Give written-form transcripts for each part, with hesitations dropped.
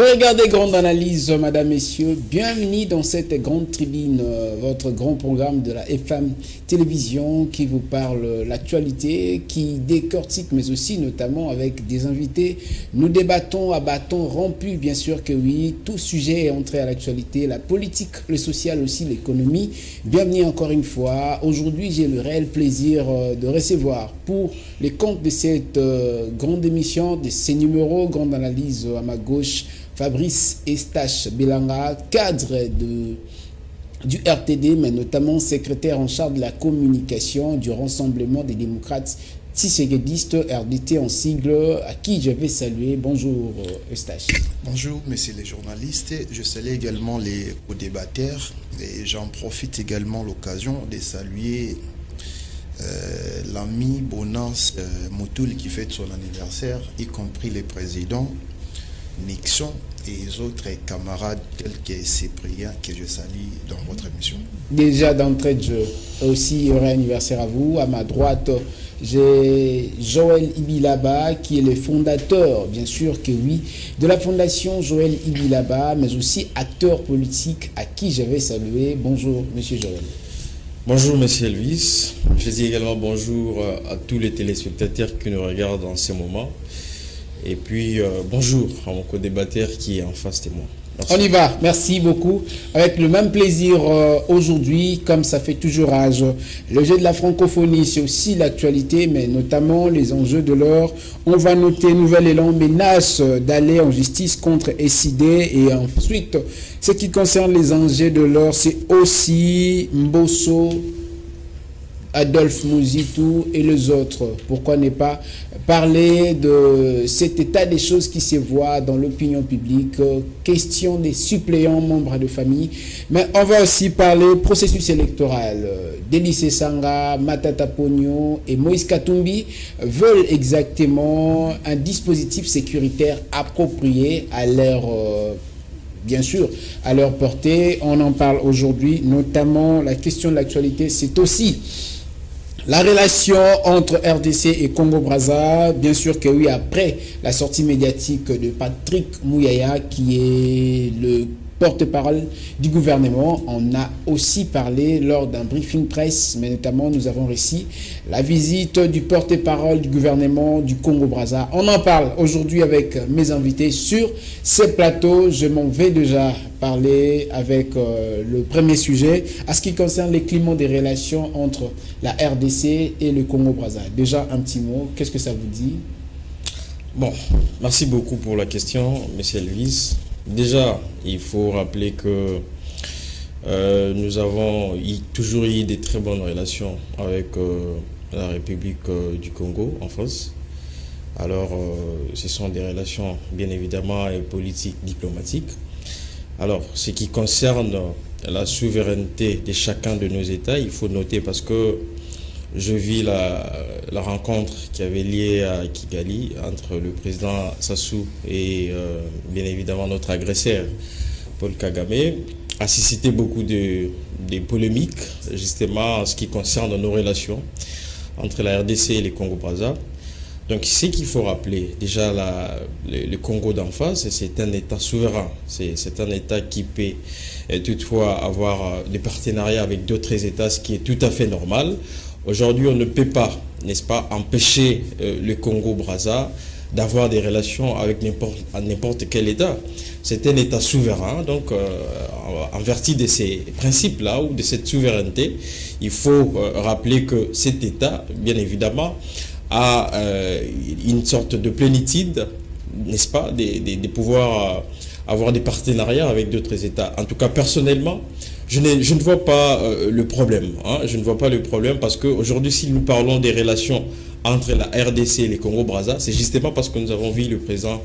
Vous regardez Grande Analyse, madame, messieurs. Bienvenue dans cette grande tribune, votre grand programme de la FM Télévision qui vous parle l'actualité, qui décortique, mais aussi notamment avec des invités. Nous débattons à bâton rompu, bien sûr que oui. Tout sujet est entré à l'actualité, la politique, le social aussi, l'économie. Bienvenue encore une fois. Aujourd'hui, j'ai le réel plaisir de recevoir pour les comptes de cette grande émission, de ces numéros, Grande Analyse à ma gauche, Fabrice Estache Belanga, cadre du RTD, mais notamment secrétaire en charge de la communication du Rassemblement des démocrates tshisekédistes, RDT en sigle, à qui je vais saluer. Bonjour Estache. Bonjour messieurs les journalistes, je salue également les co-débatteurs et j'en profite également l'occasion de saluer l'ami Bonance Moutoul qui fête son anniversaire, y compris les présidents Nixon et les autres camarades tels que Cyprien que je salue dans votre émission. Déjà d'entrée de jeu, aussi heureux anniversaire à vous. À ma droite, j'ai Joël Ibilaba qui est le fondateur, bien sûr que oui, de la fondation Joël Ibilaba, mais aussi acteur politique à qui je vais saluer. Bonjour monsieur Joël. Bonjour monsieur Elvis, je dis également bonjour à tous les téléspectateurs qui nous regardent en ce moment. Et puis bonjour à mon co-débatteur qui est en face de moi. Merci. On y va, merci beaucoup. Avec le même plaisir aujourd'hui, comme ça fait toujours rage. Le jeu de la francophonie, c'est aussi l'actualité, mais notamment les enjeux de l'heure. On va noter nouvel élan, menace d'aller en justice contre SID. Et ensuite, ce qui concerne les enjeux de l'heure, c'est aussi Mbosso, Adolphe Mouzitou et les autres. Pourquoi ne pas parler de cet état des choses qui se voit dans l'opinion publique, question des suppléants membres de famille, mais on va aussi parler processus électoral. Délice Sanga, Matata Pogno et Moïse Katumbi veulent exactement un dispositif sécuritaire approprié à leur bien sûr, à leur portée. On en parle aujourd'hui, notamment la question de l'actualité, c'est aussi la relation entre RDC et Congo-Brazza. Bien sûr que oui, après la sortie médiatique de Patrick Mouyaya, qui est le porte-parole du gouvernement, on a aussi parlé lors d'un briefing presse, mais notamment nous avons réussi la visite du porte-parole du gouvernement du Congo-Brazza. On en parle aujourd'hui avec mes invités sur ce plateau. Je m'en vais déjà parler avec le premier sujet, à ce qui concerne les climats des relations entre la RDC et le Congo-Brazza. Déjà un petit mot, qu'est-ce que ça vous dit? Bon, merci beaucoup pour la question, monsieur Elvis. Déjà, il faut rappeler que nous avons toujours eu des très bonnes relations avec la République du Congo en France. Alors, ce sont des relations bien évidemment politiques, diplomatiques. Alors, ce qui concerne la souveraineté de chacun de nos États, il faut noter parce que je vis la rencontre qui avait lieu à Kigali entre le président Sassou et bien évidemment notre agresseur Paul Kagame, a suscité beaucoup de polémiques justement en ce qui concerne nos relations entre la RDC et les Congo-Brazza. Donc ce qu'il faut rappeler, déjà le Congo d'en face, c'est un État souverain, c'est un État qui peut toutefois avoir des partenariats avec d'autres États, ce qui est tout à fait normal. Aujourd'hui, on ne peut pas, n'est-ce pas, empêcher le Congo-Brazza d'avoir des relations avec n'importe quel État. C'est un État souverain, donc en vertu de ces principes-là ou de cette souveraineté, il faut rappeler que cet État, bien évidemment, a une sorte de plénitude, n'est-ce pas, de pouvoir avoir des partenariats avec d'autres États. En tout cas, personnellement, je ne vois pas le problème. Hein. Je ne vois pas le problème parce qu'aujourd'hui, si nous parlons des relations entre la RDC et les Congo-Brazza, c'est justement parce que nous avons vu le président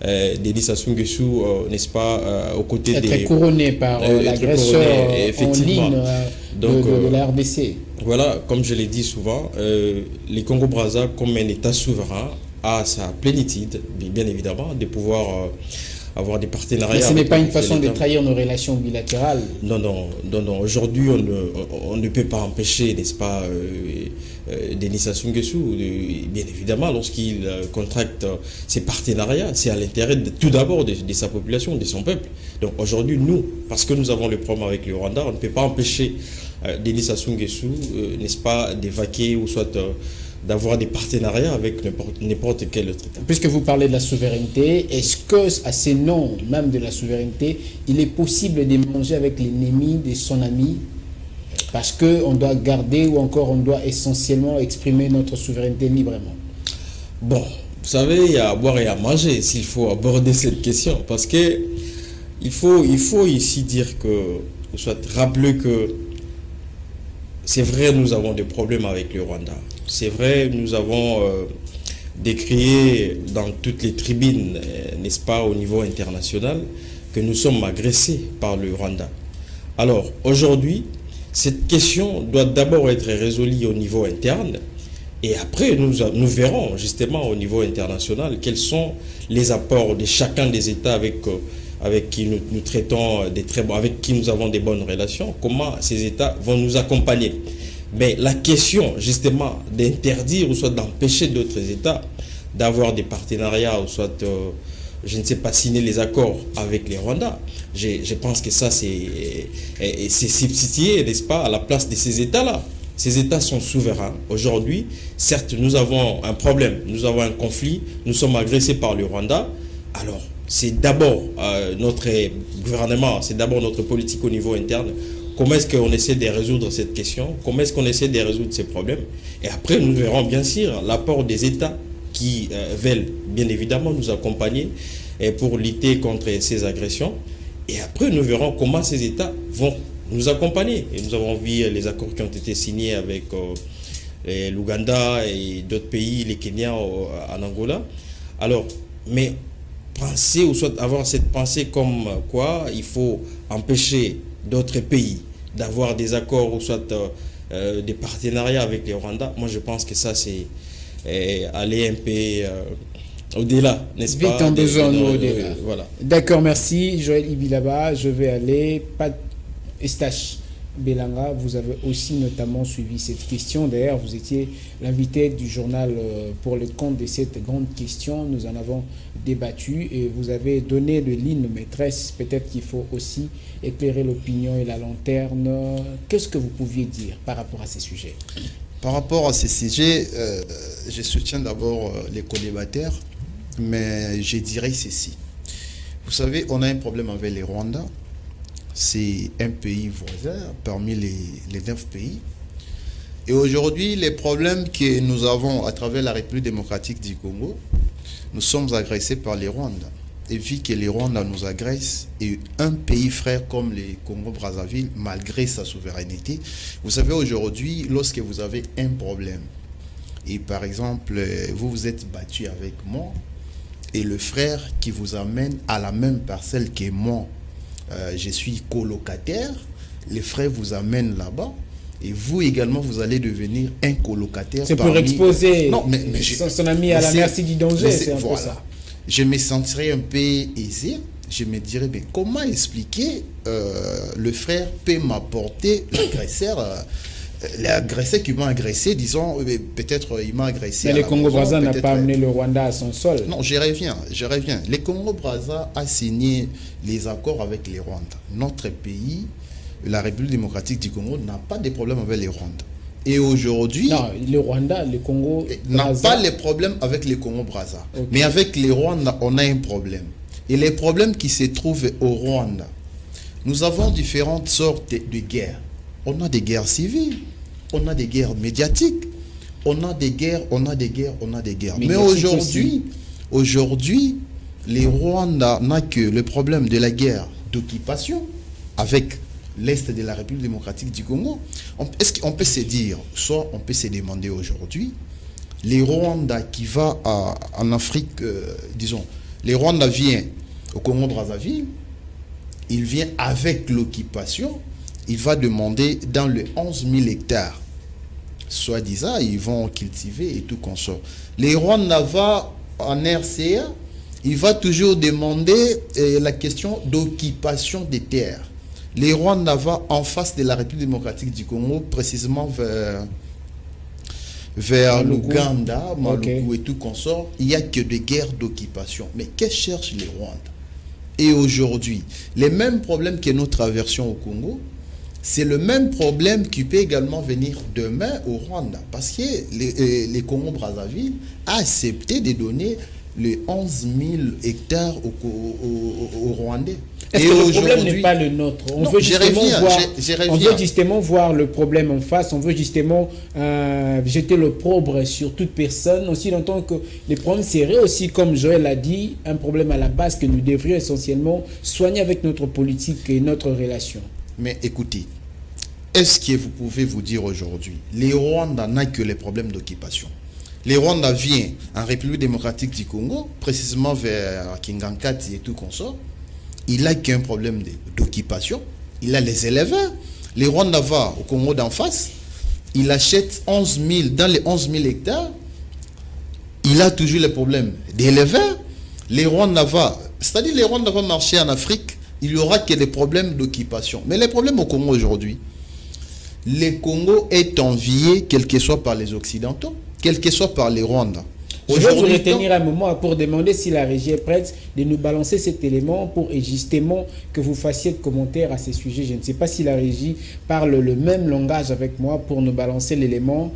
Denis Sassou Nguesso, n'est-ce pas, aux côtés des... Être couronné par l'agresseur en ligne de la RDC. Voilà, comme je l'ai dit souvent, les Congo-Brazza, comme un État souverain, a sa plénitude, bien évidemment, de pouvoir avoir des partenariats. Mais ce n'est pas une façon de l'État. trahir nos relations bilatérales. Non, non, non, non. Aujourd'hui, on ne peut pas empêcher, n'est-ce pas, Denis Sassou Nguesso, bien évidemment, lorsqu'il contracte ses partenariats, c'est à l'intérêt tout d'abord de sa population, de son peuple. Donc aujourd'hui, nous, parce que nous avons le problème avec le Rwanda, on ne peut pas empêcher Denis Sassou Nguesso, n'est-ce pas, d'évacuer ou soit d'avoir des partenariats avec n'importe quel autre État. Puisque vous parlez de la souveraineté, est-ce que à ces noms même de la souveraineté, il est possible de manger avec l'ennemi de son ami parce qu'on doit garder ou encore on doit essentiellement exprimer notre souveraineté librement? Bon, vous savez, il y a à boire et à manger s'il faut aborder cette question. Parce que il faut ici dire que, soit rappeler que c'est vrai, nous avons des problèmes avec le Rwanda. C'est vrai, nous avons décrié dans toutes les tribunes, n'est-ce pas, au niveau international, que nous sommes agressés par le Rwanda. Alors, aujourd'hui, cette question doit d'abord être résolue au niveau interne et après, nous verrons justement au niveau international quels sont les apports de chacun des États avec qui nous traitons avec qui nous avons des bonnes relations, comment ces États vont nous accompagner. Mais la question, justement, d'interdire ou soit d'empêcher d'autres États d'avoir des partenariats ou soit, je ne sais pas, signer les accords avec les Rwandais, je pense que ça, c'est substituer, n'est-ce pas, à la place de ces États-là. Ces États sont souverains. Aujourd'hui, certes, nous avons un problème, nous avons un conflit, nous sommes agressés par le Rwanda. Alors, c'est d'abord notre gouvernement, c'est d'abord notre politique au niveau interne. Comment est-ce qu'on essaie de résoudre cette question? Comment est-ce qu'on essaie de résoudre ces problèmes? Et après, nous verrons bien sûr l'apport des États qui veulent bien évidemment nous accompagner pour lutter contre ces agressions. Et après, nous verrons comment ces États vont nous accompagner. Et nous avons vu les accords qui ont été signés avec l'Ouganda et d'autres pays, les Kenyans en Angola. Alors, mais penser ou soit avoir cette pensée comme quoi il faut empêcher d'autres pays d'avoir des accords ou soit des partenariats avec les Rwandais, moi je pense que ça c'est aller un peu au-delà, n'est-ce pas? Vite en besoin au-delà. Voilà. D'accord, merci Joël Ibilaba. Je vais aller. Eustache Belanga, vous avez aussi notamment suivi cette question. D'ailleurs, vous étiez l'invité du journal pour le compte de cette grande question. Nous en avons débattu et vous avez donné de lignes maîtresses. Peut-être qu'il faut aussi éclairer l'opinion et la lanterne. Qu'est-ce que vous pouviez dire par rapport à ces sujets? Par rapport à ces sujets, je soutiens d'abord les co-débatteurs, mais je dirais ceci. Vous savez, on a un problème avec les Rwandais. C'est un pays voisin parmi les 9 pays. Et aujourd'hui, les problèmes que nous avons à travers la République démocratique du Congo, nous sommes agressés par les Rwandais. Et vu que les Rwandais nous agressent, et un pays frère comme le Congo-Brazzaville, malgré sa souveraineté, vous savez aujourd'hui, lorsque vous avez un problème, et par exemple, vous vous êtes battu avec moi, et le frère qui vous amène à la même parcelle que moi, je suis colocataire, les frères vous amènent là-bas, et vous également, vous allez devenir un colocataire. C'est pour exposer son ami à la merci du danger, c'est un peu ça. Je me sentirais un peu aisé, je me dirais, mais comment expliquer le frère peut m'apporter l'agresseur qui m'a agressé, disons, peut-être il m'a agressé. Mais le Congo-Brazza n'a pas amené le Rwanda à son sol. Non, je reviens. Le Congo-Brazza a signé les accords avec les Rwandais. Notre pays, la République démocratique du Congo, n'a pas de problème avec les Rwandais. Et aujourd'hui... Non, le Rwanda, le Congo... n'a pas de problème avec le Congo-Brazza. Okay. Mais avec les Rwandais, on a un problème. Et les problèmes qui se trouvent au Rwanda, nous avons différentes sortes de guerres. On a des guerres civiles, on a des guerres médiatiques, on a des guerres. Mais aujourd'hui, les Rwandais n'ont que le problème de la guerre d'occupation avec l'Est de la République démocratique du Congo. Est-ce qu'on peut se dire, soit on peut se demander aujourd'hui, les Rwandais qui vont en Afrique, disons, les Rwandais viennent au Congo-Brazzaville, ils viennent avec l'occupation, il va demander dans les 11 000 hectares. Soi-disant, ils vont cultiver et tout consort. Les Rwandais vont en RCA, il va toujours demander la question d'occupation des terres. Les Rwandais vont en face de la République démocratique du Congo, précisément vers l'Ouganda, Maluku et tout consort. Il n'y a que des guerres d'occupation. Mais qu'est-ce que cherchent les Rwandais? Et aujourd'hui, les mêmes problèmes que nous traversons au Congo, c'est le même problème qui peut également venir demain au Rwanda. Parce que les Congo-Brazzaville a accepté de donner les 11 000 hectares aux Rwandais. Est-ce que le problème n'est pas le nôtre? On veut justement voir le problème en face, on veut justement jeter l'opprobre sur toute personne, aussi longtemps que les problèmes seraient aussi, comme Joël a dit, un problème à la base que nous devrions essentiellement soigner avec notre politique et notre relation. Mais écoutez, est-ce que vous pouvez vous dire aujourd'hui, les Rwandais n'ont que les problèmes d'occupation? Les Rwandais viennent en République démocratique du Congo, précisément vers Kingankati et tout consort. Il n'a qu'un problème d'occupation. Il a les éleveurs. Les Rwandais vont au Congo d'en face. Il achète 11 000, dans les 11 000 hectares. Il a toujours les problèmes d'éleveurs. Les Rwandais vont, c'est-à-dire les Rwandais vont marcher en Afrique. Il n'y aura que des problèmes d'occupation. Mais les problèmes au Congo aujourd'hui, le Congo est envié, quel que soit par les Occidentaux, quel que soit par les Rwandais. Je vais vous retenir un moment pour demander si la régie est prête de nous balancer cet élément pour justement que vous fassiez de commentaires à ces sujets. Je ne sais pas si la régie parle le même langage avec moi pour nous balancer l'élément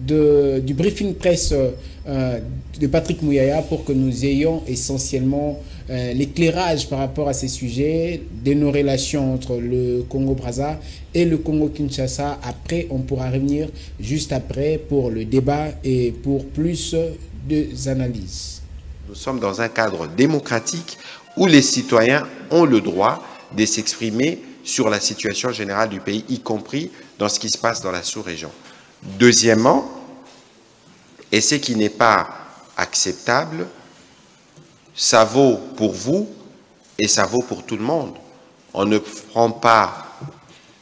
du briefing presse de Patrick Mouyaya pour que nous ayons essentiellement l'éclairage par rapport à ces sujets, de nos relations entre le Congo-Brazza et le Congo-Kinshasa. Après, on pourra revenir juste après pour le débat et pour plus d'analyses. Nous sommes dans un cadre démocratique où les citoyens ont le droit de s'exprimer sur la situation générale du pays, y compris dans ce qui se passe dans la sous-région. Deuxièmement, et ce qui n'est pas acceptable, ça vaut pour vous et ça vaut pour tout le monde. On ne prend pas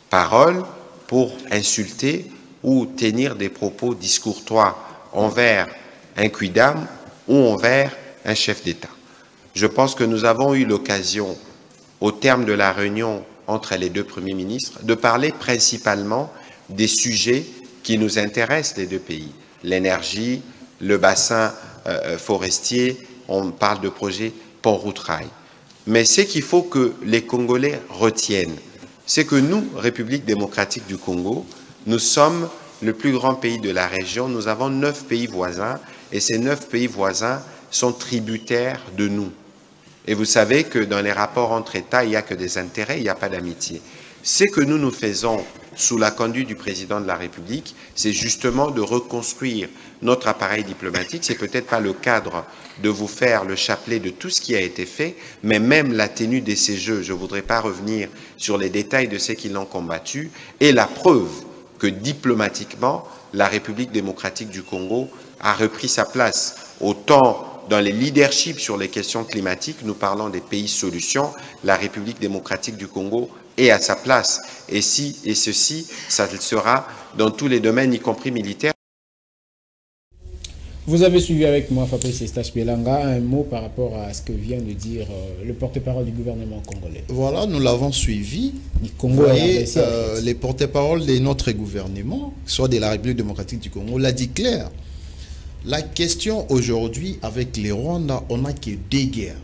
parole pour insulter ou tenir des propos discourtois envers un quidam ou envers un chef d'État. Je pense que nous avons eu l'occasion, au terme de la réunion entre les deux premiers ministres, de parler principalement des sujets qui nous intéressent les deux pays. L'énergie, le bassin forestier, on parle de projet Pont-Route-Rail. Mais ce qu'il faut que les Congolais retiennent, c'est que nous, République démocratique du Congo, nous sommes le plus grand pays de la région. Nous avons 9 pays voisins et ces 9 pays voisins sont tributaires de nous. Et vous savez que dans les rapports entre États, il n'y a que des intérêts, il n'y a pas d'amitié. Ce que nous faisons sous la conduite du président de la République, c'est justement de reconstruire notre appareil diplomatique. C'est peut-être pas le cadre de vous faire le chapelet de tout ce qui a été fait, mais même la tenue de ces Jeux, je ne voudrais pas revenir sur les détails de ceux qui l'ont combattu, est la preuve que diplomatiquement, la République démocratique du Congo a repris sa place. Autant dans les leaderships sur les questions climatiques, nous parlons des pays solutions, la République démocratique du Congo est à sa place. Et ceci, ça sera dans tous les domaines, y compris militaires. Vous avez suivi avec moi Fabrice Estache-Belanga un mot par rapport à ce que vient de dire le porte-parole du gouvernement congolais. Voilà, nous l'avons suivi. Vous voyez, les porte-paroles de notre gouvernement, soit de la République démocratique du Congo, l'a dit clair. La question aujourd'hui avec les Rwandais, on n'a que 2 guerres.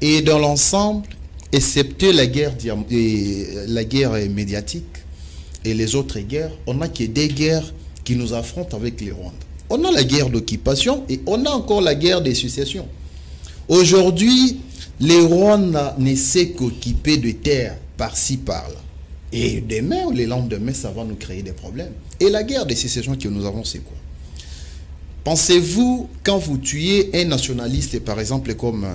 Et dans l'ensemble, excepté la guerre médiatique et les autres guerres, on n'a que 2 guerres qui nous affrontent avec les Rwandais. On a la guerre d'occupation et on a encore la guerre des successions. Aujourd'hui, les Rwandais ne savent qu'occuper de terres par-ci, par-là. Et demain ou les lendemain, ça va nous créer des problèmes. Et la guerre des successions que nous avons, c'est quoi? Pensez-vous, quand vous tuez un nationaliste, par exemple, comme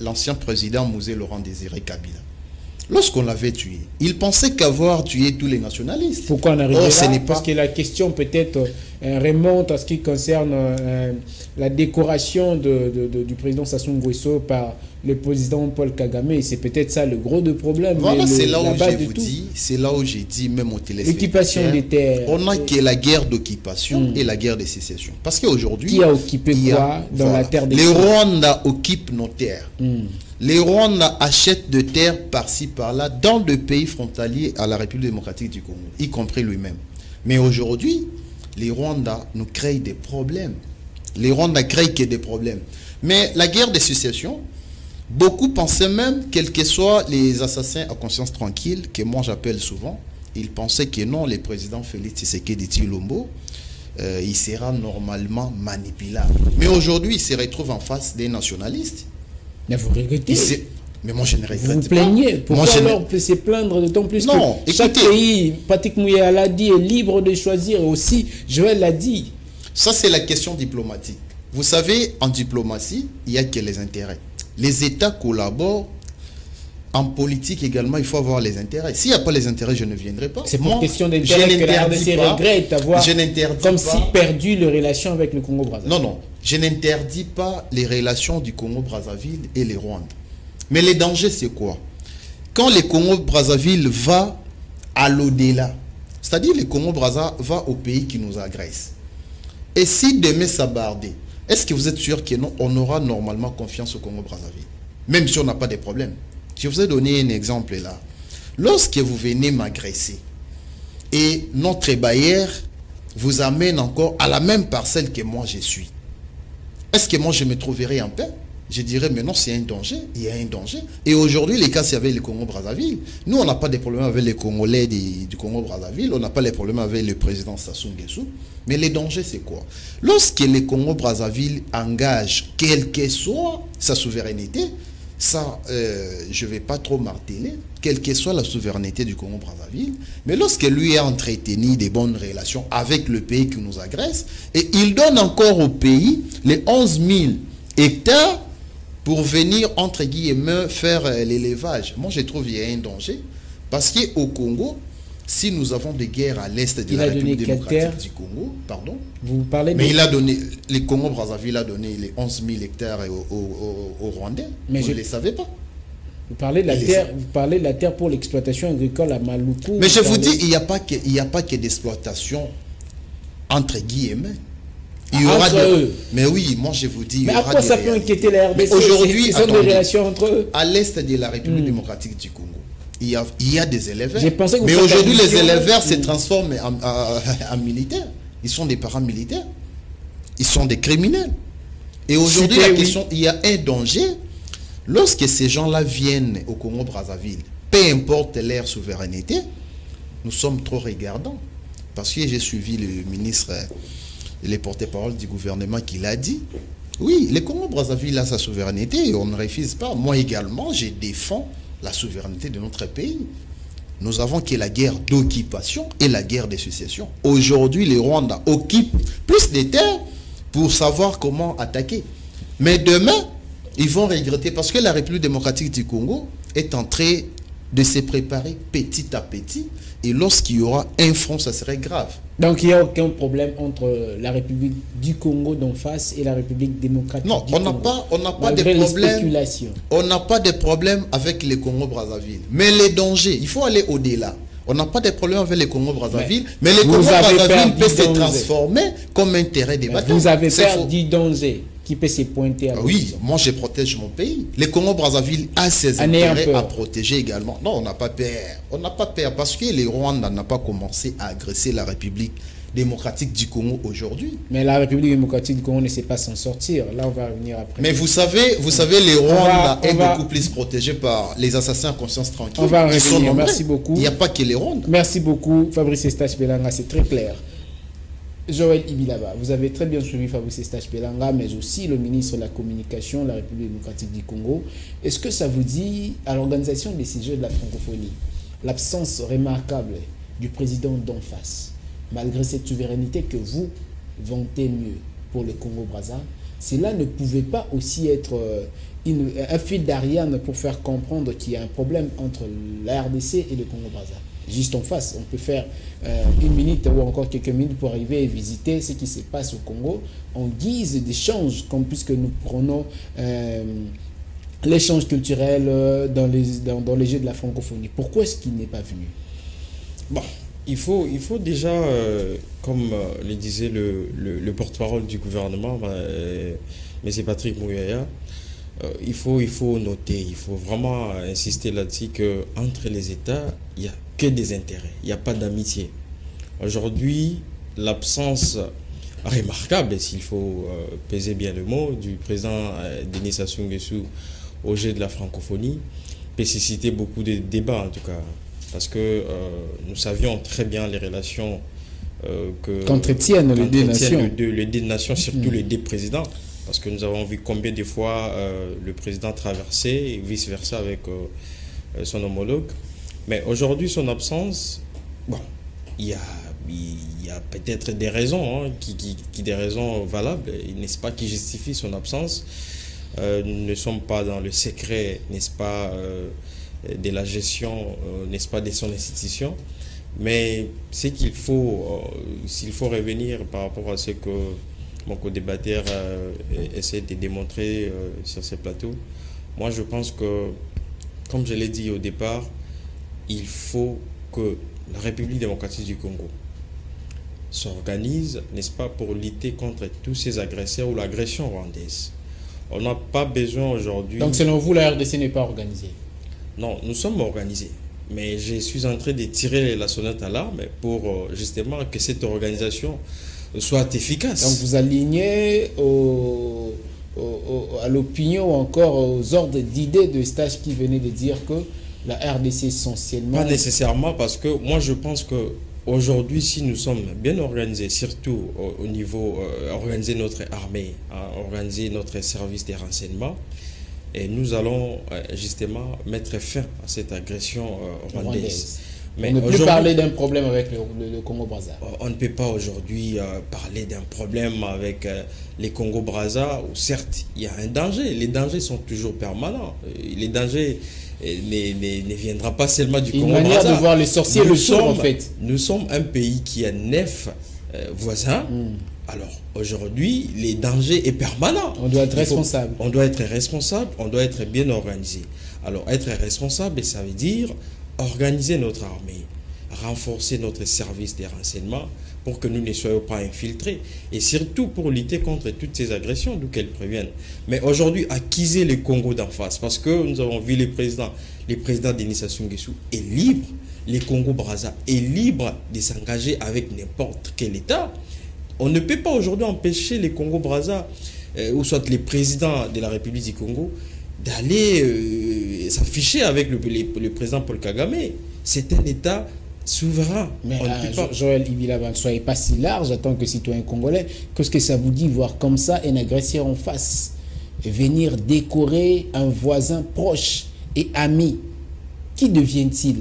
l'ancien président Mosé Laurent Désiré Kabila, lorsqu'on l'avait tué, il pensait qu'avoir tué tous les nationalistes. Pourquoi on arrive là? Parce que la question peut-être remonte à ce qui concerne la décoration du président Sassou Nguesso par le président Paul Kagame. C'est peut-être ça le gros de problème. Voilà, c'est là où je vous dis, c'est là où j'ai dit, même au téléspectateurs, l'occupation des terres. On a que la guerre d'occupation et la guerre de sécession. Parce qu'aujourd'hui, qui a occupé quoi dans la terre des les Rwandais occupent nos terres. Les Rwandais achètent de terres par-ci, par-là, dans des pays frontaliers à la République démocratique du Congo, y compris lui-même. Mais aujourd'hui, les Rwandais nous créent des problèmes. Les Rwandais créent que des problèmes. Mais la guerre de sécession, beaucoup pensaient même, quels que soient les assassins à conscience tranquille, que moi j'appelle souvent, ils pensaient que non, le président Félix Tshisekedi Tshilombo, il sera normalement manipulable. Mais aujourd'hui, il se retrouve en face des nationalistes. Mais vous regrettez. Mais moi, je ne regrette pas. Vous vous plaignez. Pourquoi alors se plaindre d'autant plus non, que chaque pays, Patrick Mouya l'a dit, est libre de choisir. Et aussi, Joël l'a dit. Ça, c'est la question diplomatique. Vous savez, en diplomatie, il n'y a que les intérêts. Les États collaborent. En politique également, il faut avoir les intérêts. S'il n'y a pas les intérêts, je ne viendrai pas. C'est pour question d'intérêt que la RDC regrette avoir comme si perdu les relations avec le Congo-Brazzaville. Non, non. Je n'interdis pas les relations du Congo-Brazzaville et les Rwandais. Mais les dangers, c'est quoi? Quand le Congo-Brazzaville va à l'au-delà, c'est-à-dire le Congo-Brazzaville va au pays qui nous agresse. Et si demain ça barde, est-ce que vous êtes sûr que non, on aura normalement confiance au Congo-Brazzaville? Même si on n'a pas de problème. Je vous ai donné un exemple là. Lorsque vous venez m'agresser et notre bailleur vous amène encore à la même parcelle que moi je suis, est-ce que moi je me trouverai en paix? Je dirais, mais non, c'est un danger, il y a un danger. Et aujourd'hui, les cas, c'est avec le Congo-Brazzaville. Nous, on n'a pas de problème avec les Congolais du Congo-Brazzaville, on n'a pas de problème avec le président Sassou Nguesso. Mais les dangers, c'est quoi? Lorsque le Congo-Brazzaville engage, quelle que soit sa souveraineté, ça, je ne vais pas trop marteler, quelle que soit la souveraineté du Congo-Brazzaville, mais lorsque lui a entretenu des bonnes relations avec le pays qui nous agresse, et il donne encore au pays les 11 000 hectares pour venir, entre guillemets, faire l'élevage. Moi, je trouve qu'il y a un danger, parce qu'au Congo, si nous avons des guerres à l'est de la République démocratique du Congo, pardon, vous parlez mais il a donné, le Congo-Brazzaville a donné les 11 000 hectares aux Rwandais. Mais je ne les savais pas. Vous parlez de la terre, vous parlez de la terre pour l'exploitation agricole à Maluku. Mais je vous dis, il n'y a pas que d'exploitation entre guillemets. Il y aura eux. Mais oui, moi je vous dis. Mais à quoi ça peut inquiéter la RDC? Aujourd'hui, des relations entre eux. À l'est de la République démocratique du Congo, il y a des éleveurs. Mais aujourd'hui, les éleveurs se transforment en militaires. Ils sont des paramilitaires. Ils sont des criminels. Et aujourd'hui, la question, il y a un danger. Lorsque ces gens-là viennent au Congo-Brazzaville, peu importe leur souveraineté, nous sommes trop regardants. Parce que j'ai suivi le ministre, les porte-parole du gouvernement qui l'a dit. Oui, le Congo-Brazzaville a sa souveraineté et on ne refuse pas. Moi également, je défends la souveraineté de notre pays. Nous avons que la guerre d'occupation et la guerre de succession. Aujourd'hui, les Rwandais occupent plus de terres pour savoir comment attaquer. Mais demain, ils vont regretter parce que la République démocratique du Congo est en train de se préparer petit à petit. Et lorsqu'il y aura un front, ça serait grave. Donc il n'y a aucun problème entre la République du Congo d'en face et la République démocratique du Congo. Non, on n'a pas de problème. On n'a pas de problème avec le Congo-Brazzaville. Mais les dangers, il faut aller au-delà. On n'a pas de problème avec le Congo-Brazzaville, mais le Congo-Brazzaville peut se transformer comme un terrain de bataille. Vous avez peur du danger qui peut se pointer à vous. Oui, moi je protège mon pays. Le Congo-Brazzaville a ses intérêts à protéger également. Non, on n'a pas peur. On n'a pas peur parce que les Rwandais n'ont pas commencé à agresser la République démocratique du Congo aujourd'hui. Mais la République démocratique du Congo ne sait pas s'en sortir. Là, on va revenir après. Mais vous savez, les Rwandais sont beaucoup plus protégés par les assassins à conscience tranquille. On va revenir. Merci beaucoup. Il n'y a pas que les Rwandais. Merci beaucoup, Fabrice Estache Belanga. C'est très clair. Joël Ibilaba, vous avez très bien suivi Fabrice Estache Belanga, mais aussi le ministre de la Communication de la République démocratique du Congo. Est-ce que ça vous dit, à l'organisation des sujets de la francophonie, l'absence remarquable du président d'en face, malgré cette souveraineté que vous vantez mieux pour le Congo-Brazza, cela ne pouvait pas aussi être un fil d'Ariane pour faire comprendre qu'il y a un problème entre la RDC et le Congo-Brazza? juste en face. On peut faire une minute ou encore quelques minutes pour arriver et visiter ce qui se passe au Congo en guise d'échange, comme puisque nous prenons l'échange culturel dans les Jeux de la francophonie. Pourquoi est-ce qu'il n'est pas venu? Bon, il faut déjà, comme le disait le porte-parole du gouvernement, M. Patrick Mouyaya, il faut noter, il faut vraiment insister là-dessus qu'entre les États, il n'y a que des intérêts, il n'y a pas d'amitié. Aujourd'hui, l'absence remarquable, s'il faut peser bien le mot, du président Denis Sassou Nguesso au Jeu de la francophonie peut susciter beaucoup de débats en tout cas, parce que nous savions très bien les relations qu'entretiennent les deux nations. Les deux nations, surtout les deux présidents, parce que nous avons vu combien de fois le président traversait et vice-versa avec son homologue. Mais aujourd'hui, son absence, bon, il y a peut-être des raisons, des raisons valables, n'est-ce pas, qui justifient son absence. Nous ne sommes pas dans le secret, n'est-ce pas, de la gestion, n'est-ce pas, de son institution. Mais c'est qu'il faut, s'il faut revenir par rapport à ce que mon co-débatteur essaie de démontrer sur ces plateaux, moi je pense que, comme je l'ai dit au départ, il faut que la République démocratique du Congo s'organise, n'est-ce pas, pour lutter contre tous ces agresseurs ou l'agression rwandaise. On n'a pas besoin aujourd'hui... Donc selon vous, la RDC n'est pas organisée? Non, nous sommes organisés. Mais je suis en train de tirer la sonnette à l'alarme pour justement que cette organisation soit efficace. Donc vous alignez à l'opinion ou encore aux ordres d'idées de Stage qui venait de dire que la RDC essentiellement... Pas nécessairement, parce que moi je pense que aujourd'hui, si nous sommes bien organisés, surtout au niveau organiser notre armée, organiser notre service des renseignements, et nous allons justement mettre fin à cette agression rwandaise. Mais on ne peut plus parler d'un problème avec le Congo-Brazza. On ne peut pas aujourd'hui parler d'un problème avec les Congo-Brazza, où certes, il y a un danger. Les dangers sont toujours permanents. Les dangers ne viendra pas seulement du Congo-Brazza. Une manière de voir les sorciers le jour, en fait. Nous sommes un pays qui a 9 voisins. Alors, aujourd'hui, les dangers est permanent. On doit être responsable. On doit être responsable, on doit être bien organisé. Alors, être responsable, ça veut dire organiser notre armée, renforcer notre service des renseignements pour que nous ne soyons pas infiltrés et surtout pour lutter contre toutes ces agressions d'où qu'elles proviennent. Mais aujourd'hui, acquiser le Congo d'en face, parce que nous avons vu le président Denis Sassou Nguesso est libre, le Congo-Brazza est libre de s'engager avec n'importe quel État. On ne peut pas aujourd'hui empêcher les Congo-Brazza, ou soit les présidents de la République du Congo, d'aller s'afficher avec le président Paul Kagame. C'est un État souverain. Mais Joël Ibilaba, ne soyez pas si large en tant que citoyen congolais. Qu'est-ce que ça vous dit voir comme ça un agresseur en face venir décorer un voisin proche et ami? Qui devient-il?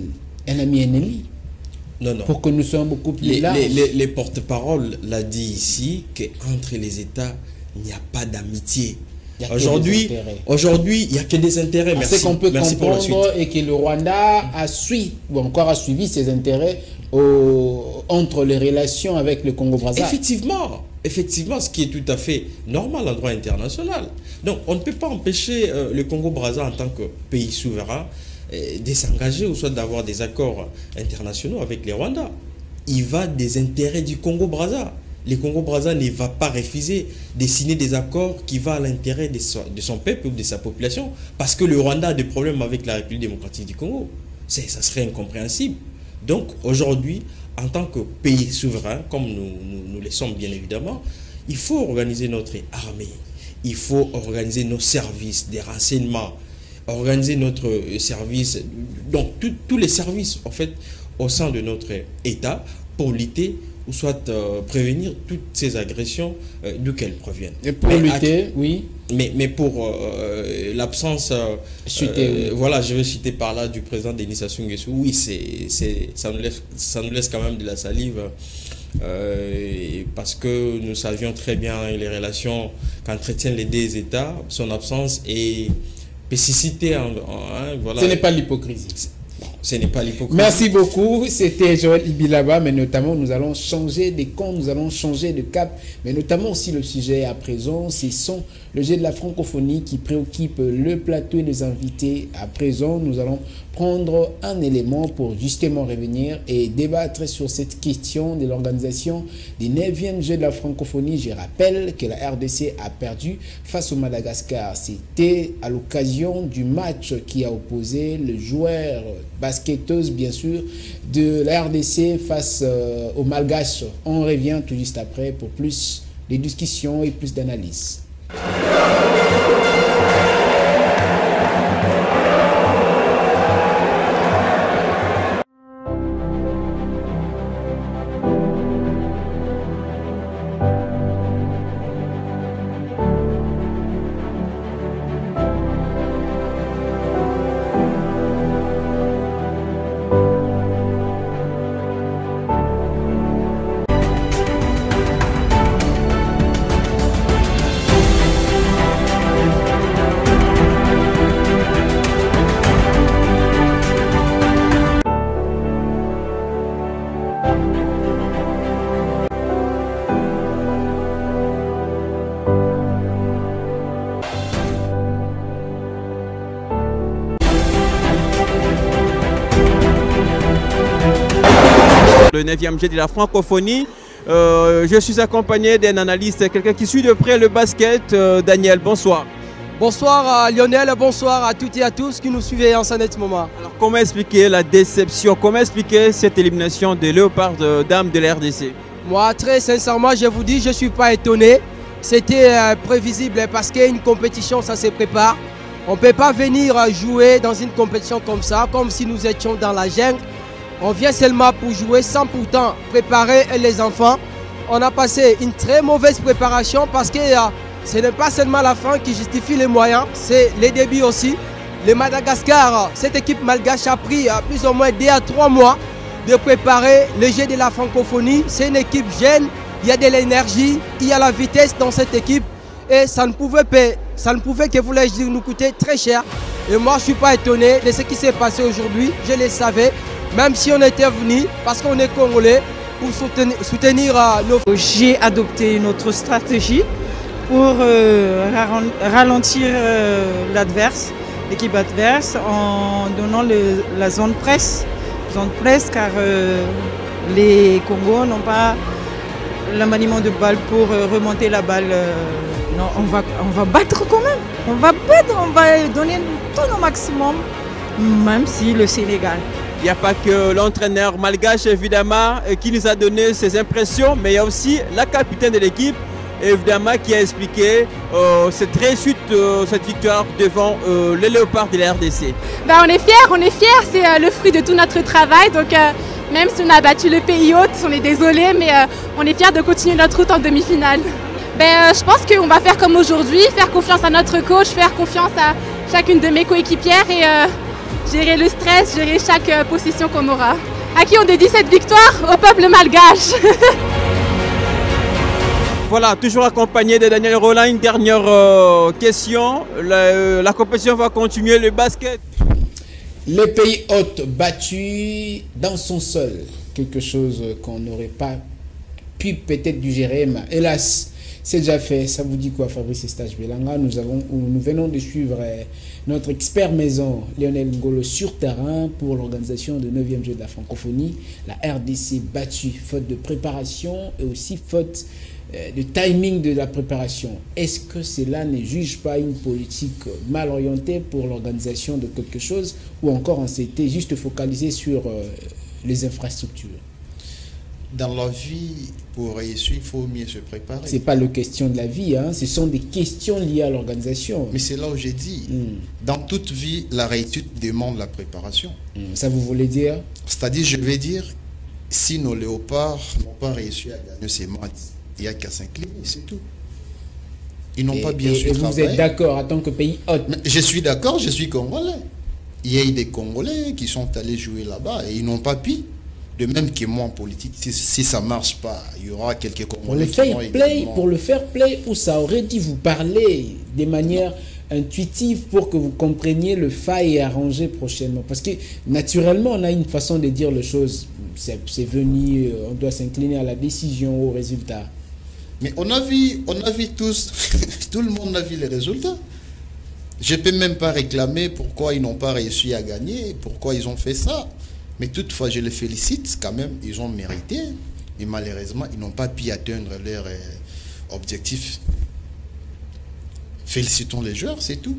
Un ami ennemi? Non, non. Pour que nous soyons beaucoup plus larges. Les porte-parole l'a dit ici qu'entre les États, il n'y a pas d'amitié. Aujourd'hui, il n'y a que des intérêts. Merci. Ce qu'on peut comprendre est que le Rwanda a suivi ses intérêts entre les relations avec le Congo-Brazza. Effectivement, ce qui est tout à fait normal en droit international. Donc, on ne peut pas empêcher le Congo-Brazza en tant que pays souverain de s'engager ou soit d'avoir des accords internationaux avec les Rwandais. Il va des intérêts du Congo-Brazza. Le Congo-Brazza ne va pas refuser de signer des accords qui vont à l'intérêt de son peuple ou de sa population parce que le Rwanda a des problèmes avec la République démocratique du Congo. Ça serait incompréhensible. Donc aujourd'hui, en tant que pays souverain, comme nous le sommes bien évidemment, il faut organiser notre armée, il faut organiser nos services des renseignements, organiser notre service, donc tous les services en fait au sein de notre État pour lutter ou soit prévenir toutes ces agressions d'où qu'elles proviennent. Et pour lutter, oui. Mais pour l'absence, voilà, je vais citer par là du président Denis Sassou Nguesso, oui, ça nous laisse quand même de la salive, parce que nous savions très bien les relations qu'entretiennent les deux États, son absence et spécificité. Voilà. Ce n'est pas l'hypocrisie. Ce n'est pas l'hypocrisie. Merci beaucoup. C'était Joël Ibilaba, mais notamment nous allons changer des camps, nous allons changer de cap, mais notamment aussi le sujet à présent, ce sont le sujet de la francophonie qui préoccupe le plateau et les invités. À présent, nous allons prendre un élément pour justement revenir et débattre sur cette question de l'organisation des 9e Jeux de la francophonie. Je rappelle que la RDC a perdu face au Madagascar. C'était à l'occasion du match qui a opposé le joueur basketteuse, bien sûr, de la RDC face aux Malgaches. On revient tout juste après pour plus de discussions et plus d'analyses. Le 9e Jeu de la francophonie. Je suis accompagné d'un analyste, quelqu'un qui suit de près le basket. Daniel, bonsoir. Bonsoir à Lionel, bonsoir à toutes et à tous qui nous suivent en ce moment. Alors, comment expliquer la déception, comment expliquer cette élimination des Léopards Dames de la RDC? Moi, très sincèrement, je vous dis, je ne suis pas étonné. C'était prévisible parce qu'une compétition, ça se prépare. On ne peut pas venir jouer dans une compétition comme ça, comme si nous étions dans la jungle. On vient seulement pour jouer sans pourtant préparer les enfants. On a passé une très mauvaise préparation parce que ce n'est pas seulement la fin qui justifie les moyens, c'est les débuts aussi. Le Madagascar, cette équipe malgache a pris plus ou moins 2 à 3 mois de préparer le jeu de la francophonie. C'est une équipe jeune, il y a de l'énergie, il y a la vitesse dans cette équipe et ça ne pouvait que voulais-je dire nous coûter très cher. Et moi je ne suis pas étonné de ce qui s'est passé aujourd'hui, je le savais. Même si on était venu, parce qu'on est congolais, pour soutenir nos... J'ai adopté une autre stratégie pour ralentir l'équipe adverse, en donnant la zone presse. Car les Congos n'ont pas le maniement de balle pour remonter la balle. Non, on va battre quand même. On va battre, on va donner tout au maximum, même si le Sénégal. Il n'y a pas que l'entraîneur malgache, évidemment, qui nous a donné ses impressions, mais il y a aussi la capitaine de l'équipe, évidemment, qui a expliqué cette réussite, cette victoire devant les Léopards de la RDC. Ben, on est fiers, c'est le fruit de tout notre travail. Donc même si on a battu le pays hôte, on est désolé, mais on est fiers de continuer notre route en demi-finale. Ben, je pense qu'on va faire comme aujourd'hui, faire confiance à notre coach, faire confiance à chacune de mes coéquipières et gérer le stress, gérer chaque possession qu'on aura. À qui on dédie cette victoire? Au peuple malgache. Voilà, toujours accompagné de Daniel Roland. Une dernière question. La compétition va continuer, le basket. Le pays hôte battu dans son sol. Quelque chose qu'on n'aurait pas pu peut-être digérer, mais hélas, c'est déjà fait. Ça vous dit quoi, Fabrice Eustache Belanga? Nous venons de suivre notre expert maison, Lionel Ngolo, sur terrain pour l'organisation de 9e Jeu de la francophonie. La RDC battue, faute de préparation et aussi faute de timing de la préparation. Est-ce que cela ne juge pas une politique mal orientée pour l'organisation de quelque chose, ou encore on s'était juste focalisé sur les infrastructures? Dans la vie, pour réussir, il faut mieux se préparer. Ce n'est pas la question de la vie, hein. Ce sont des questions liées à l'organisation. Mais c'est là où j'ai dit, dans toute vie, la réussite demande la préparation. Ça vous voulez dire? C'est-à-dire, je vais dire, si nos léopards n'ont pas réussi à gagner ces matchs, il n'y a qu'à s'incliner, c'est tout. Ils n'ont pas bien su travailler. Et vous êtes d'accord en tant que pays hôte? Je suis d'accord, je suis congolais. Il y a eu des Congolais qui sont allés jouer là-bas et ils n'ont pas pu. De même que moi en politique, si ça ne marche pas, il y aura quelques Congolais pour le fair play, où ça aurait dû vous parler de manière intuitive pour que vous compreniez le faille et arranger prochainement? Parce que naturellement, on a une façon de dire les choses. C'est venu, on doit s'incliner à la décision, au résultat. Mais on a vu tous, tout le monde a vu les résultats. Je ne peux même pas réclamer pourquoi ils n'ont pas réussi à gagner, pourquoi ils ont fait ça. Mais toutefois, je les félicite quand même, ils ont mérité. Et malheureusement, ils n'ont pas pu atteindre leur objectif. Félicitons les joueurs, c'est tout.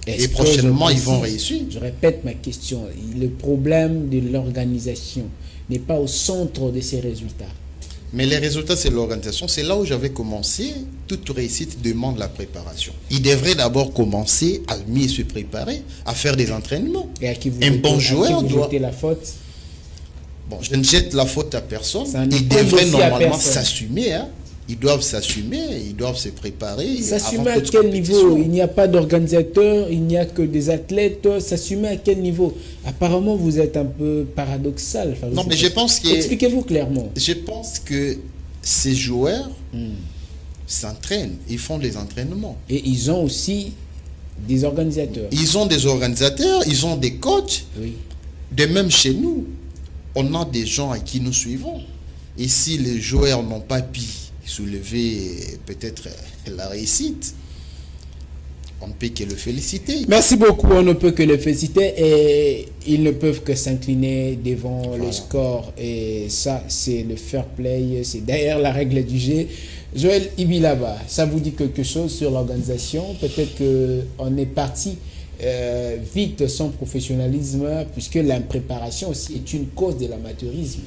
Et prochainement, ils vont réussir. Je répète ma question. Le problème de l'organisation n'est pas au centre de ces résultats. Mais les résultats, c'est l'organisation. C'est là où j'avais commencé. Toute réussite demande la préparation. Il devrait d'abord commencer à mieux se préparer, à faire des entraînements. Et à qui vous un bon joueur doit... jeter la faute? Bon, je ne jette la faute à personne. Ils devraient normalement s'assumer. Hein. Ils doivent s'assumer, ils doivent se préparer. S'assumer à quel niveau? Il n'y a pas d'organisateur, il n'y a que des athlètes. S'assumer à quel niveau? Apparemment, vous êtes un peu paradoxal. Non, mais je pense que... Expliquez-vous clairement. Je pense que ces joueurs s'entraînent, ils font des entraînements. Et ils ont aussi des organisateurs. Ils ont des organisateurs, ils ont des coachs. Oui. De même chez nous, on a des gens à qui nous suivons. Et si les joueurs n'ont pas pu soulever peut-être la réussite, on ne peut que le féliciter. Merci beaucoup, on ne peut que le féliciter et ils ne peuvent que s'incliner devant le score et ça c'est le fair play, c'est derrière la règle du jeu. Joël Ibilaba, ça vous dit quelque chose sur l'organisation? Peut-être qu'on est parti vite sans professionnalisme puisque l'impréparation aussi est une cause de l'amateurisme.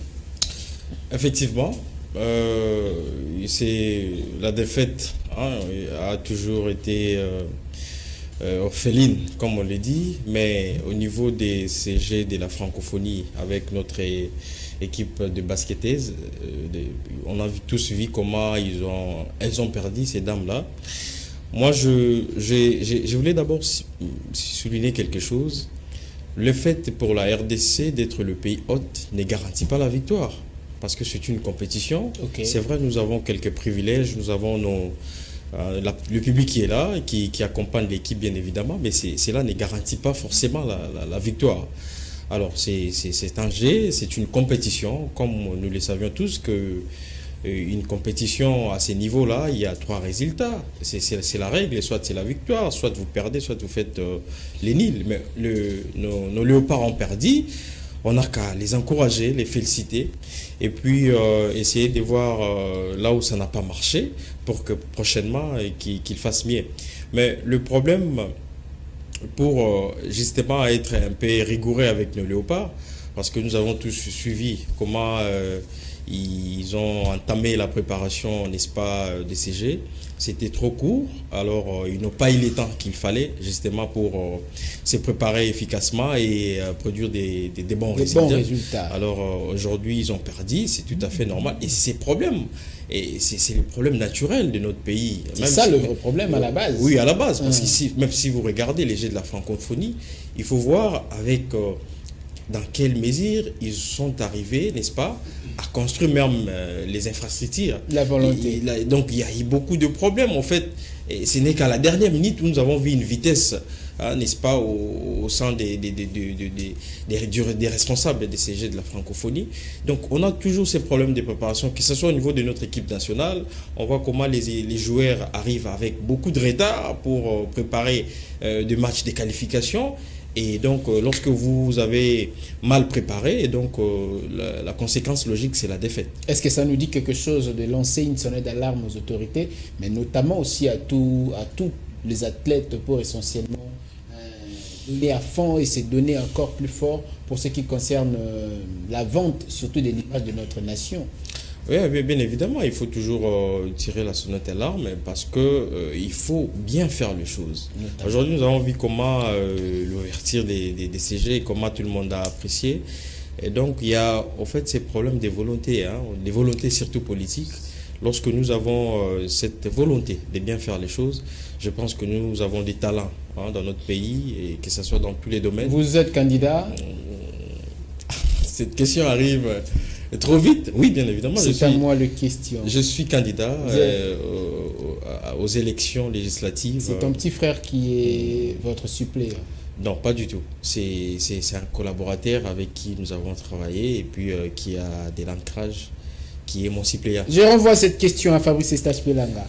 Effectivement. C'est la défaite a toujours été orpheline, comme on le dit, mais au niveau des CG de la francophonie, avec notre équipe de baskettaises, on a tous vu comment elles ont perdu, ces dames-là. Moi, je voulais d'abord souligner quelque chose. Le fait pour la RDC d'être le pays hôte ne garantit pas la victoire. Parce que c'est une compétition. Okay. C'est vrai, nous avons quelques privilèges, nous avons le public qui est là, qui accompagne l'équipe bien évidemment, mais cela ne garantit pas forcément la victoire. Alors c'est un jeu, c'est une compétition, comme nous le savions tous, que une compétition à ces niveaux-là, il y a 3 résultats. C'est la règle, soit c'est la victoire, soit vous perdez, soit vous faites les nuls. Mais nos léopards ont perdu. On n'a qu'à les encourager, les féliciter et puis essayer de voir là où ça n'a pas marché pour que prochainement qu'ils fassent mieux. Mais le problème, pour justement être un peu rigoureux avec nos léopards, parce que nous avons tous suivi comment ils ont entamé la préparation, n'est-ce pas, des CG. C'était trop court, alors ils n'ont pas eu le temps qu'il fallait justement pour se préparer efficacement et produire des bons résultats. Alors aujourd'hui, ils ont perdu, c'est tout à fait normal. Et c'est problème. Et c'est le problème naturel de notre pays. C'est ça le vrai problème à la base. Oui, à la base. Parce que même si vous regardez les jeux de la francophonie, il faut voir avec dans quelle mesure ils sont arrivés, n'est-ce pas, à construire même les infrastructures. La volonté. Donc il y a eu beaucoup de problèmes en fait. Et ce n'est qu'à la dernière minute où nous avons vu une vitesse, n'est-ce pas, au sein des responsables des CG de la francophonie. Donc on a toujours ces problèmes de préparation, que ce soit au niveau de notre équipe nationale. On voit comment les joueurs arrivent avec beaucoup de retard pour préparer des matchs de qualification. Et donc, lorsque vous avez mal préparé, et donc la conséquence logique, c'est la défaite. Est-ce que ça nous dit quelque chose de lancer une sonnette d'alarme aux autorités, mais notamment aussi à tous les athlètes pour essentiellement donner à fond et se donner encore plus fort pour ce qui concerne la vente, surtout des images de notre nation? Oui, bien évidemment, il faut toujours tirer la sonnette d'alarme parce que il faut bien faire les choses. Aujourd'hui, nous avons vu comment l'ouverture des CG, comment tout le monde a apprécié. Et donc, il y a en fait ces problèmes de volonté, des volontés surtout politiques. Lorsque nous avons cette volonté de bien faire les choses, je pense que nous avons des talents dans notre pays, et que ce soit dans tous les domaines. Vous êtes candidat? Cette question arrive Trop vite? Oui, bien évidemment. C'est à moi la question. Je suis candidat aux élections législatives. C'est ton petit frère qui est votre suppléant? Non, pas du tout. C'est un collaborateur avec qui nous avons travaillé et puis qui a de l'ancrage, qui est mon suppléant. Je renvoie cette question à Fabrice Eustache Pelanga.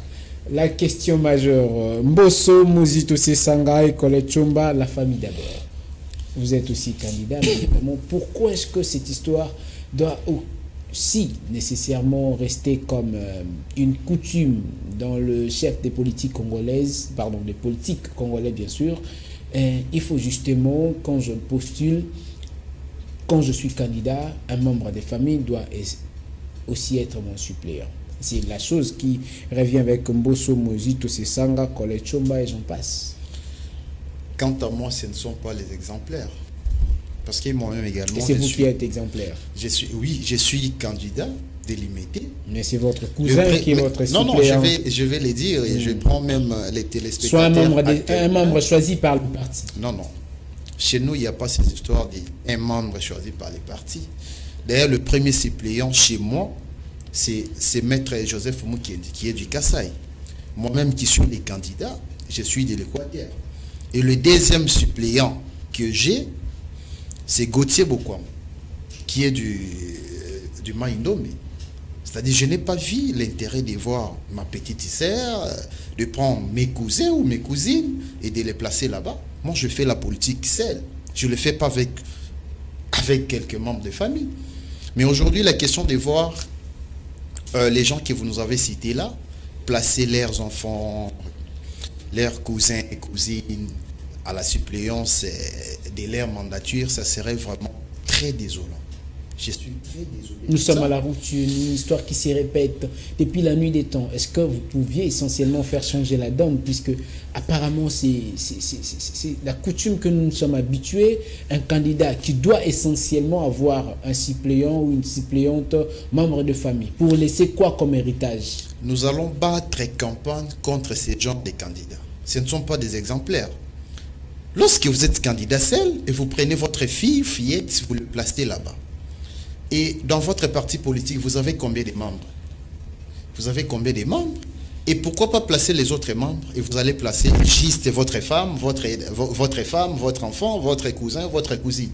La question majeure, Mbosso, Muzito Sesanga et Colette Chomba, la famille d'abord. Vous êtes aussi candidat, mais pourquoi est-ce que cette histoire doit aussi nécessairement rester comme une coutume dans le chef des politiques congolaises, pardon, des politiques congolais bien sûr. Il faut justement, quand je postule, quand je suis candidat, un membre des familles doit aussi être mon suppléant. C'est la chose qui revient avec Mbosso, Muzito Sesanga, Colette Chomba et j'en passe. Quant à moi, ce ne sont pas les exemplaires. Parce que moi-même également... Et c'est vous qui êtes exemplaire. Oui, je suis candidat délimité. Mais c'est votre cousin qui est votre suppléant. Non, je vais le dire et je prends même les téléspectateurs. Soit un membre choisi par le parti. Non. Chez nous, il n'y a pas cette histoire d'un membre choisi par les partis. D'ailleurs, le premier suppléant chez moi, c'est Maître Joseph Moukendi, qui est du Kasaï. Moi-même qui suis le candidat, je suis de l'Équateur. Et le deuxième suppléant que j'ai, c'est Gauthier Bokwam, qui est du Maïndomé. C'est-à-dire, je n'ai pas vu l'intérêt de voir ma petite sœur, de prendre mes cousins ou mes cousines et de les placer là-bas. Moi, je fais la politique seule. Je ne le fais pas avec quelques membres de famille. Mais aujourd'hui, la question de voir les gens que vous nous avez cités là, placer leurs enfants, leurs cousins et cousines à la suppléance de leur mandature, ça serait vraiment très désolant. Je suis très désolé. Nous sommes à la route, une histoire qui se répète depuis la nuit des temps. Est-ce que vous pouviez essentiellement faire changer la donne, puisque apparemment c'est la coutume que nous nous sommes habitués, un candidat qui doit essentiellement avoir un suppléant ou une suppléante membre de famille, pour laisser quoi comme héritage? Nous allons battre campagne contre ces genres de candidats. Ce ne sont pas des exemplaires. Lorsque vous êtes candidat seul et vous prenez votre fillette, vous le placez là-bas. Et dans votre parti politique, vous avez combien de membres? Vous avez combien de membres? Et pourquoi pas placer les autres membres? Et vous allez placer juste votre femme, votre enfant, votre cousin, votre cousine.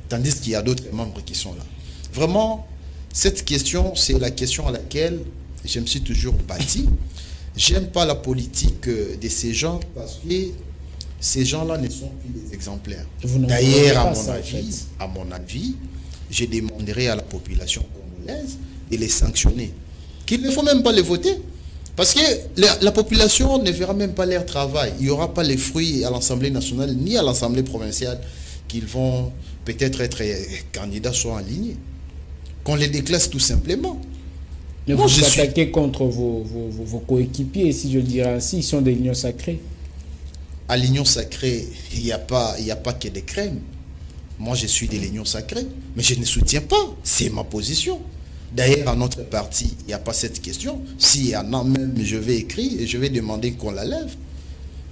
Tandis qu'il y a d'autres membres qui sont là. Vraiment, cette question, c'est la question à laquelle je me suis toujours bâti. J'aime pas la politique de ces gens parce que ces gens-là ne sont plus des exemplaires. D'ailleurs, à mon avis, je demanderai à la population congolaise de les sanctionner. Qu'il ne faut même pas les voter. Parce que la population ne verra même pas leur travail. Il n'y aura pas les fruits à l'Assemblée nationale ni à l'Assemblée provinciale qu'ils vont peut-être être candidats soit en ligne. Qu'on les déclasse tout simplement. Mais vous vous attaquez contre vos coéquipiers, si je le dirais ainsi, ils sont des lions sacrés. À l'union sacrée, il n'y a pas que des crèmes. Moi, je suis de l'union sacrée, mais je ne soutiens pas. C'est ma position. D'ailleurs, à notre parti, il n'y a pas cette question. S'il y en a même, je vais écrire et je vais demander qu'on la lève.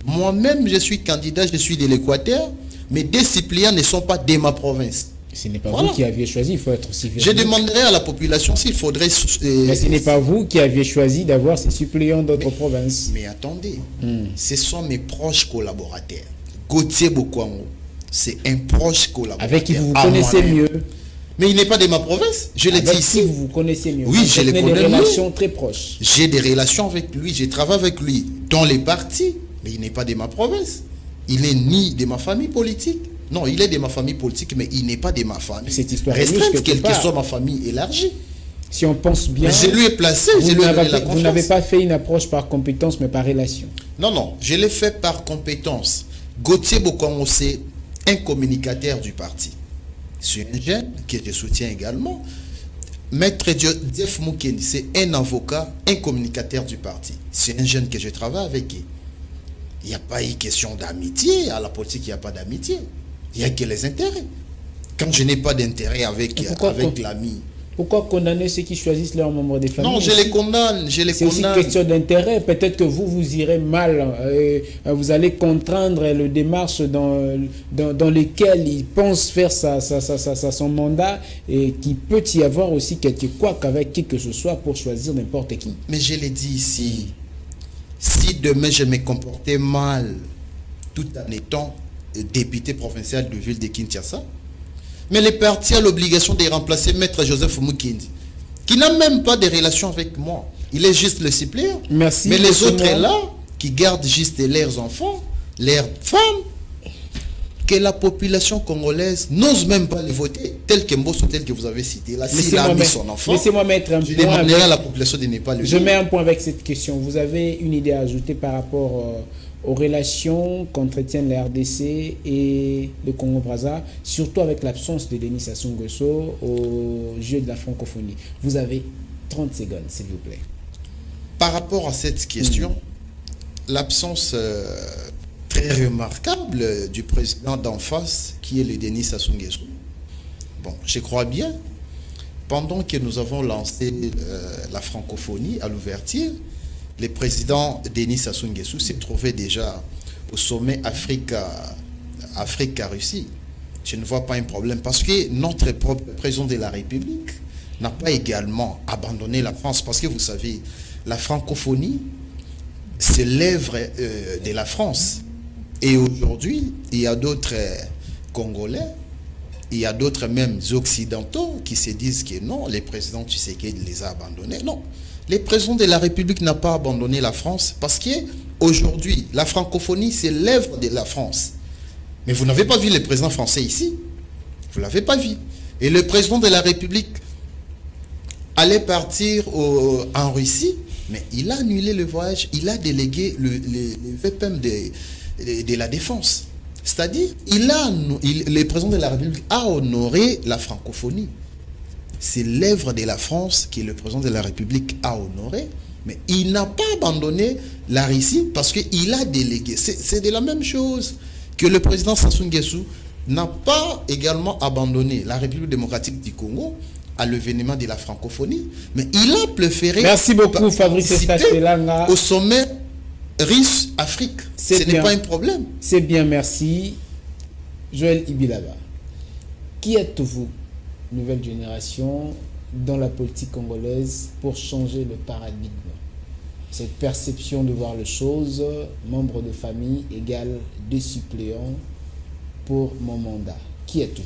Moi-même, je suis candidat, je suis de l'Équateur, mais des suppléants ne sont pas de ma province. Ce n'est pas vous qui aviez choisi, il faut être aussi véridique. Je demanderai à la population s'il faudrait... Mais ce n'est pas vous qui aviez choisi d'avoir ces suppléants d'autres provinces. Mais attendez, ce sont mes proches collaborateurs. Gauthier Bokwango, c'est un proche collaborateur. Avec qui vous vous connaissez mieux. Mais il n'est pas de ma province, je l'ai dit ici. Vous vous connaissez mieux. Oui, je le connais mieux. J'ai des relations très proches. J'ai des relations avec lui, je travaille avec lui dans les partis, mais il n'est pas de ma province. Il n'est ni de ma famille politique. Non, il est de ma famille politique, mais il n'est pas de ma famille. Cette histoire restreinte, quelle que soit ma famille élargie. Si on pense bien... Mais je lui ai placé, je lui ai donné la confiance. Vous n'avez pas fait une approche par compétence, mais par relation. Non, je l'ai fait par compétence. Gauthier Bokwango, c'est un communicateur du parti. C'est un jeune que je soutiens également. Maître Joseph Moukendi, c'est un avocat, un communicateur du parti. C'est un jeune que je travaille avec. Il n'y a pas eu question d'amitié. À la politique, il n'y a pas d'amitié. Il n'y a que les intérêts. Quand je n'ai pas d'intérêt avec l'ami, Pourquoi condamner ceux qui choisissent leurs membres des familles? Non, je les condamne, je les C'est aussi condamne. question d'intérêt. Peut-être que vous irez mal. Vous allez contraindre le démarche dans lesquelles il pense faire son mandat et qu'il peut y avoir aussi quelque quoi qu'avec qui que ce soit pour choisir n'importe qui. Mais je l'ai dit ici, si demain je me comportais mal tout en étant député provincial de ville de Kinshasa, mais le parti a l'obligation de remplacer Maître Joseph Mukindi, qui n'a même pas de relation avec moi. Il est juste le suppléant. Merci. Mais les autres là, qui gardent juste leurs enfants, leurs femmes, que la population congolaise n'ose même pas les voter, tel que Mbosso, tel que vous avez cité. Là, s'il a mis son enfant, laissez-moi mettre un je point. demanderai à la population de ne pas le Je voter. mets un point avec cette question. Vous avez une idée à ajouter par rapport aux relations qu'entretiennent la RDC et le Congo-Brazza, surtout avec l'absence de Denis Sassou Nguesso au jeu de la francophonie. Vous avez 30 secondes, s'il vous plaît. Par rapport à cette question, l'absence très remarquable du président d'en face, qui est le Denis Sassou Nguesso. Bon, je crois bien, pendant que nous avons lancé la francophonie à l'ouverture, le président Denis Sassou Nguesso s'est trouvé déjà au sommet Afrique-Russie. Je ne vois pas un problème parce que notre propre président de la République n'a pas également abandonné la France. Parce que vous savez, la francophonie, c'est l'œuvre de la France. Et aujourd'hui, il y a d'autres Congolais, il y a d'autres même occidentaux qui se disent que non, les présidents Tshisekedi les a abandonnés. Non. Le président de la République n'a pas abandonné la France parce qu'aujourd'hui, la francophonie, c'est l'œuvre de la France. Mais vous n'avez pas vu le président français ici. Vous ne l'avez pas vu. Et le président de la République allait partir en Russie, mais il a annulé le voyage, il a délégué le VPM de la défense. C'est-à-dire, le président de la République a honoré la francophonie. C'est l'œuvre de la France que le président de la République a honoré, mais il n'a pas abandonné la Russie parce qu'il a délégué. C'est de la même chose que le président Sassou Nguesso n'a pas également abandonné la République démocratique du Congo à l'événement de la francophonie, mais il a préféré... Merci beaucoup, Fabrice Estachelanga. Au sommet russe-Afrique. Ce n'est pas un problème. C'est bien, merci. Joël Ibilaba, qui êtes-vous, nouvelle génération, dans la politique congolaise pour changer le paradigme? Cette perception de voir les choses, membre de famille égale 2 suppléants pour mon mandat. Qui êtes-vous?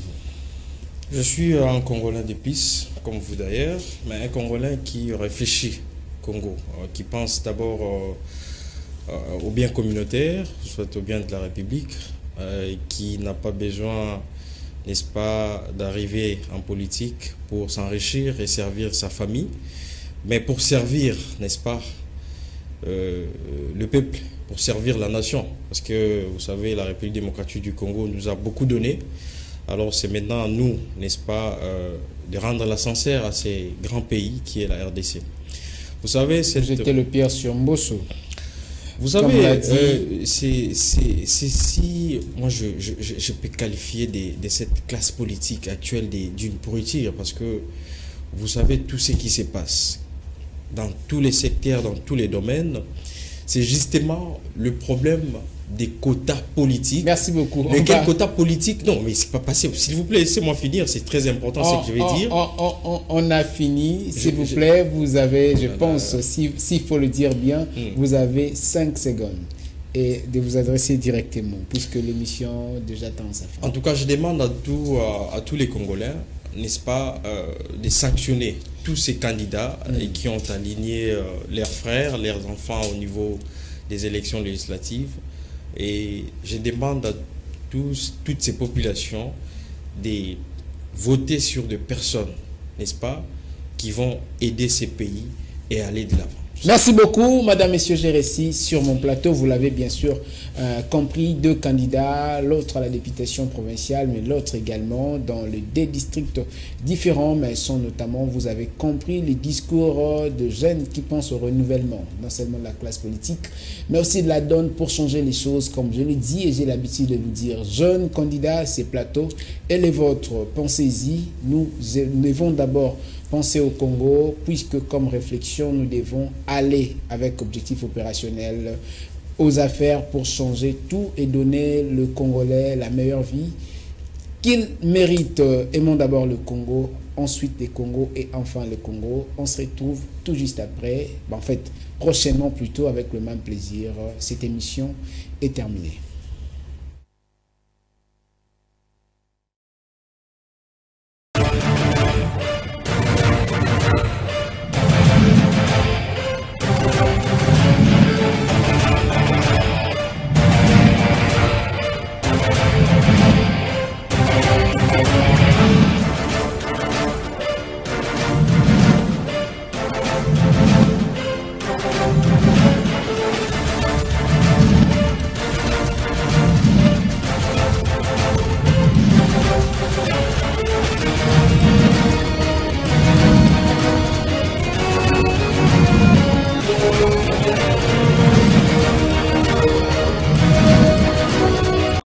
Je suis un Congolais d'épices, comme vous d'ailleurs, mais un Congolais qui réfléchit Congo, qui pense d'abord au bien communautaire, soit au bien de la République, qui n'a pas besoin, n'est-ce pas, d'arriver en politique pour s'enrichir et servir sa famille, mais pour servir, n'est-ce pas, le peuple, pour servir la nation. Parce que, vous savez, la République démocratique du Congo nous a beaucoup donné. Alors c'est maintenant à nous, n'est-ce pas, de rendre l'ascenseur à ces grands pays qui est la RDC. Vous savez, c'est... J'étais le pire sur Mbosso. Vous savez, si moi je peux qualifier de cette classe politique actuelle d'une pourriture, parce que vous savez tout ce qui se passe dans tous les secteurs, dans tous les domaines, c'est justement le problème des quotas politiques. Merci beaucoup. Mais quels quotas politiques? Non, mais c'est pas passé. S'il vous plaît, laissez-moi finir. C'est très important ce que je vais dire. On a fini. S'il vous plaît, vous avez, je pense, s'il faut le dire bien, vous avez 5 secondes. Et de vous adresser directement, puisque l'émission déjà tend à sa fin. En tout cas, je demande à tous les Congolais, n'est-ce pas, de sanctionner tous ces candidats qui ont aligné leurs frères, leurs enfants au niveau des élections législatives. Et je demande à toutes ces populations de voter sur des personnes, n'est-ce pas, qui vont aider ces pays et aller de l'avant. Merci beaucoup, madame, messieurs, j'ai réussi sur mon plateau. Vous l'avez bien sûr compris, 2 candidats, l'autre à la députation provinciale, mais l'autre également dans les 2 districts différents, mais sont notamment, vous avez compris, les discours de jeunes qui pensent au renouvellement, non seulement de la classe politique, mais aussi de la donne pour changer les choses, comme je le dis et j'ai l'habitude de vous dire. Jeunes candidats à ces plateaux, et les vôtres, pensez-y, nous devons d'abord penser au Congo, puisque comme réflexion, nous devons aller avec objectif opérationnel aux affaires pour changer tout et donner le Congolais la meilleure vie qu'il mérite. Aimons d'abord le Congo, ensuite les Congos et enfin le Congo. On se retrouve tout juste après, en fait prochainement plutôt, avec le même plaisir. Cette émission est terminée.